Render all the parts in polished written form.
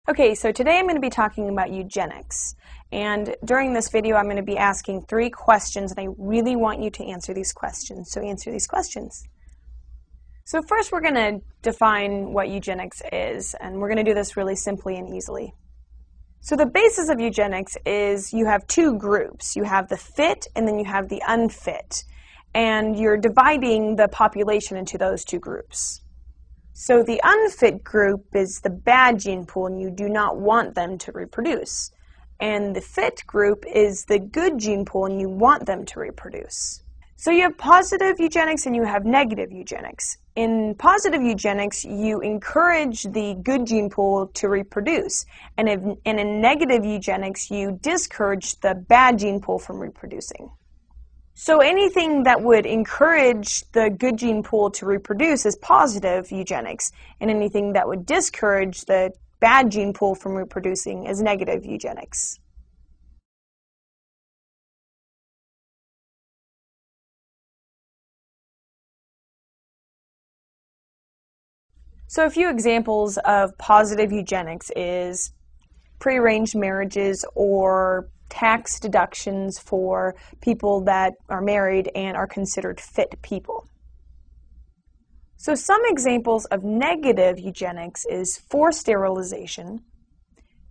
Okay, so today I'm going to be talking about eugenics. And during this video, I'm going to be asking 3 questions, and I really want you to answer these questions. So answer these questions. So first, we're going to define what eugenics is, and we're going to do this really simply and easily. So the basis of eugenics is you have 2 groups. You have the fit, and then you have the unfit. And you're dividing the population into those 2 groups. So the unfit group is the bad gene pool, and you do not want them to reproduce. And the fit group is the good gene pool, and you want them to reproduce. So you have positive eugenics and you have negative eugenics. In positive eugenics, you encourage the good gene pool to reproduce. And in negative eugenics, you discourage the bad gene pool from reproducing. So anything that would encourage the good gene pool to reproduce is positive eugenics, and anything that would discourage the bad gene pool from reproducing is negative eugenics. So a few examples of positive eugenics is prearranged marriages or tax deductions for people that are married and are considered fit people. So some examples of negative eugenics is forced sterilization,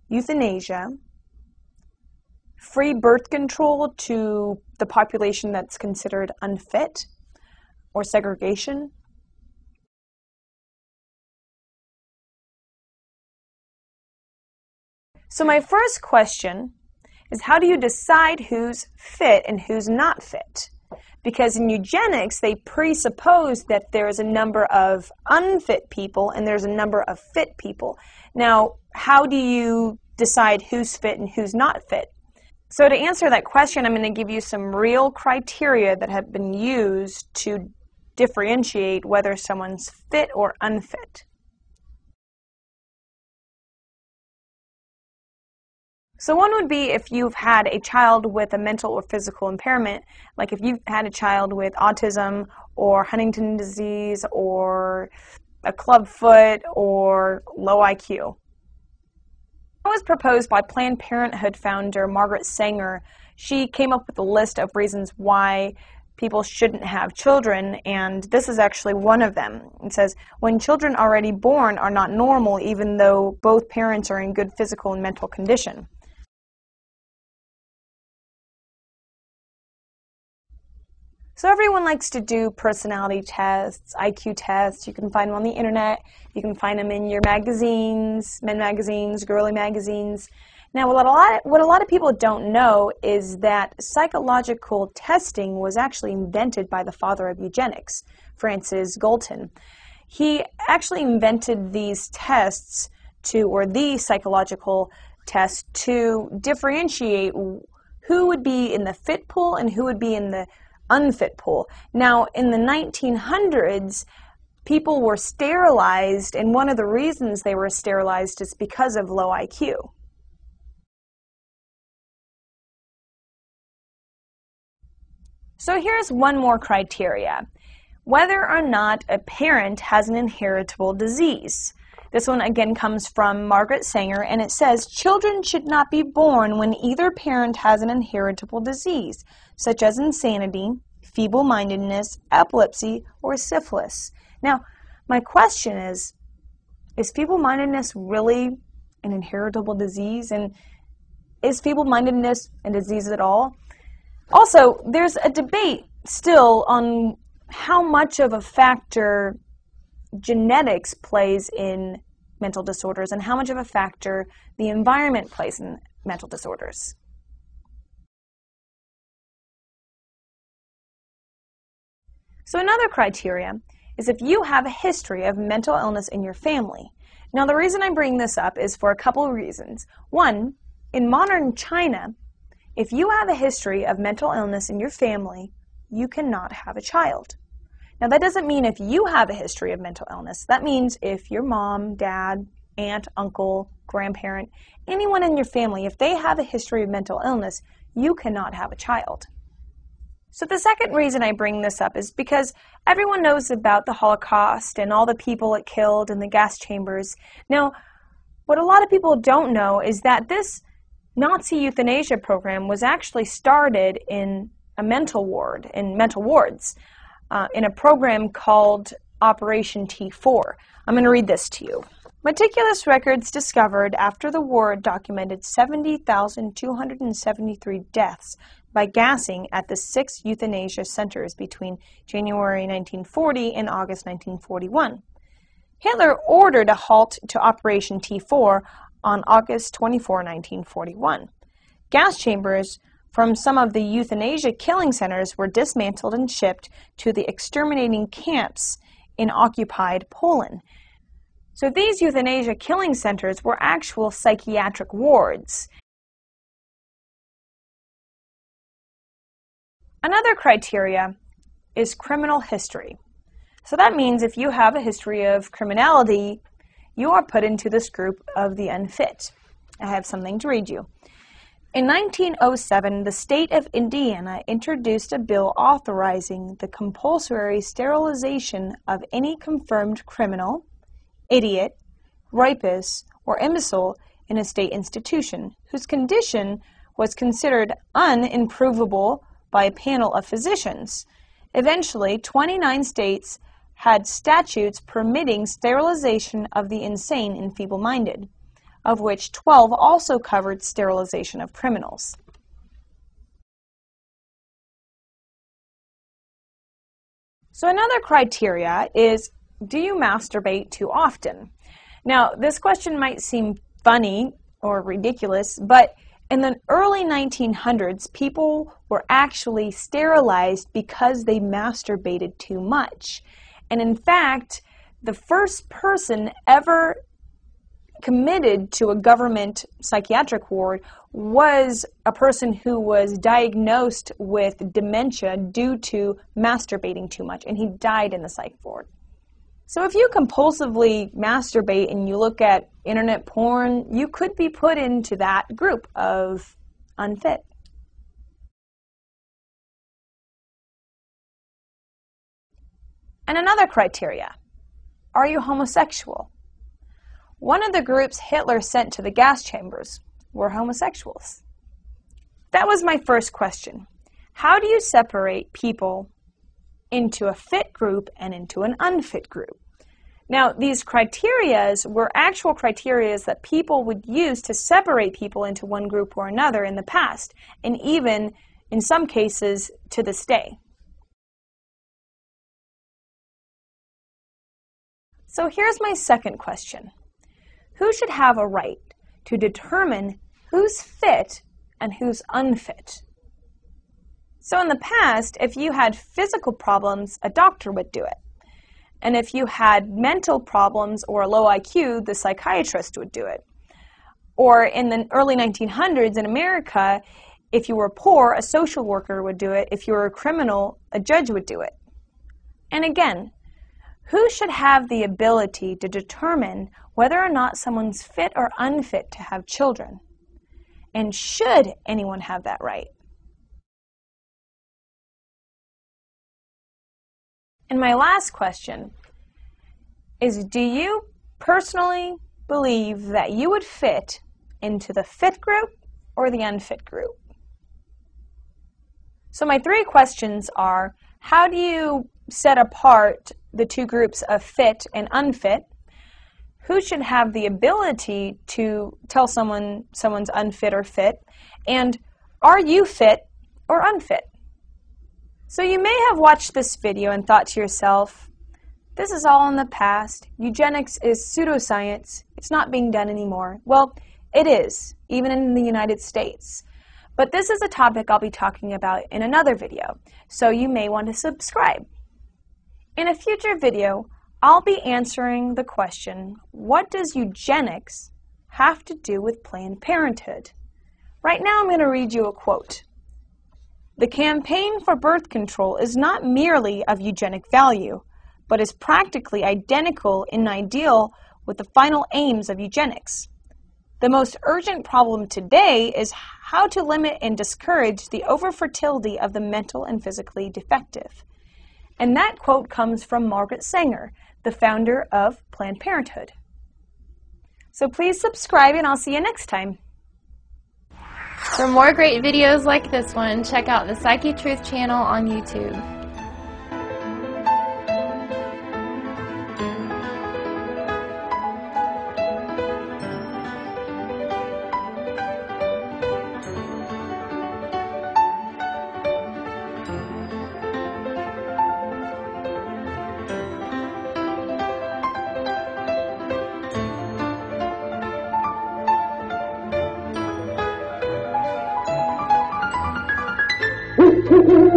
euthanasia, free birth control to the population that's considered unfit, or segregation. So my first question is, how do you decide who's fit and who's not fit? Because in eugenics, they presuppose that there's a number of unfit people and there's a number of fit people. Now, how do you decide who's fit and who's not fit? So to answer that question, I'm going to give you some real criteria that have been used to differentiate whether someone's fit or unfit. So one would be if you've had a child with a mental or physical impairment, like if you've had a child with autism or Huntington's disease or a clubfoot or low IQ. It was proposed by Planned Parenthood founder Margaret Sanger. She came up with a list of reasons why people shouldn't have children, and this is actually one of them. It says, when children already born are not normal even though both parents are in good physical and mental condition. So everyone likes to do personality tests, IQ tests. You can find them on the internet. You can find them in your magazines, men magazines, girly magazines. Now, what a lot of people don't know is that psychological testing was actually invented by the father of eugenics, Francis Galton. He actually invented these tests or the psychological test to differentiate who would be in the fit pool and who would be in the unfit pool. Now, in the 1900s, people were sterilized, and one of the reasons they were sterilized is because of low IQ. So here's one more criteria: whether or not a parent has an inheritable disease. This one again comes from Margaret Sanger, and it says, children should not be born when either parent has an inheritable disease, such as insanity, feeble-mindedness, epilepsy, or syphilis. Now, my question is feeble-mindedness really an inheritable disease? And is feeble-mindedness a disease at all? Also, there's a debate still on how much of a factor genetics plays in mental disorders and how much of a factor the environment plays in mental disorders. So another criteria is if you have a history of mental illness in your family. Now, the reason I bring this up is for a couple of reasons. One, in modern China, if you have a history of mental illness in your family, you cannot have a child. Now, that doesn't mean if you have a history of mental illness. That means if your mom, dad, aunt, uncle, grandparent, anyone in your family, if they have a history of mental illness, you cannot have a child. So the second reason I bring this up is because everyone knows about the Holocaust and all the people it killed in the gas chambers. Now, What a lot of people don't know is that this Nazi euthanasia program was actually started in a mental ward, in mental wards, in a program called Operation T4. I'm going to read this to you. Meticulous records discovered after the war documented 70,273 deaths by gassing at the 6 euthanasia centers between January 1940 and August 1941. Hitler ordered a halt to Operation T4 on August 24, 1941. Gas chambers from some of the euthanasia killing centers were dismantled and shipped to the exterminating camps in occupied Poland. So these euthanasia killing centers were actual psychiatric wards. Another criteria is criminal history. So that means if you have a history of criminality, you are put into this group of the unfit. I have something to read you. In 1907, the state of Indiana introduced a bill authorizing the compulsory sterilization of any confirmed criminal, idiot, rapist, or imbecile in a state institution whose condition was considered unimprovable by a panel of physicians. Eventually, 29 states had statutes permitting sterilization of the insane and feeble-minded, of which 12 also covered sterilization of criminals. So another criteria is, do you masturbate too often? Now, this question might seem funny or ridiculous, but in the early 1900s, people were actually sterilized because they masturbated too much. And in fact, the first person ever committed to a government psychiatric ward was a person who was diagnosed with dementia due to masturbating too much, and he died in the psych ward. So if you compulsively masturbate and you look at internet porn, you could be put into that group of unfit. And another criteria, are you homosexual? One of the groups Hitler sent to the gas chambers were homosexuals. That was my first question. How do you separate people into a fit group and into an unfit group? Now, these criterias were actual criterias that people would use to separate people into one group or another in the past, and even, in some cases, to this day. So here's my second question. Who should have a right to determine who's fit and who's unfit? So in the past, if you had physical problems, a doctor would do it. And if you had mental problems or a low IQ, the psychiatrist would do it. Or in the early 1900s in America, if you were poor, a social worker would do it. If you were a criminal, a judge would do it. And again, who should have the ability to determine whether or not someone's fit or unfit to have children? And should anyone have that right? And my last question is, do you personally believe that you would fit into the fit group or the unfit group? So my 3 questions are, how do you set apart the 2 groups of fit and unfit? Who should have the ability to tell someone's unfit or fit? And are you fit or unfit? So you may have watched this video and thought to yourself, this is all in the past. Eugenics is pseudoscience. It's not being done anymore. Well, it is, even in the United States. But this is a topic I'll be talking about in another video, so you may want to subscribe. In a future video, I'll be answering the question, what does eugenics have to do with Planned Parenthood? Right now I'm going to read you a quote. The campaign for birth control is not merely of eugenic value, but is practically identical in ideal with the final aims of eugenics. The most urgent problem today is how to limit and discourage the overfertility of the mental and physically defective. And that quote comes from Margaret Sanger, the founder of Planned Parenthood. So please subscribe and I'll see you next time. For more great videos like this one, check out the Psychiatry channel on YouTube. Woo, woo, woo.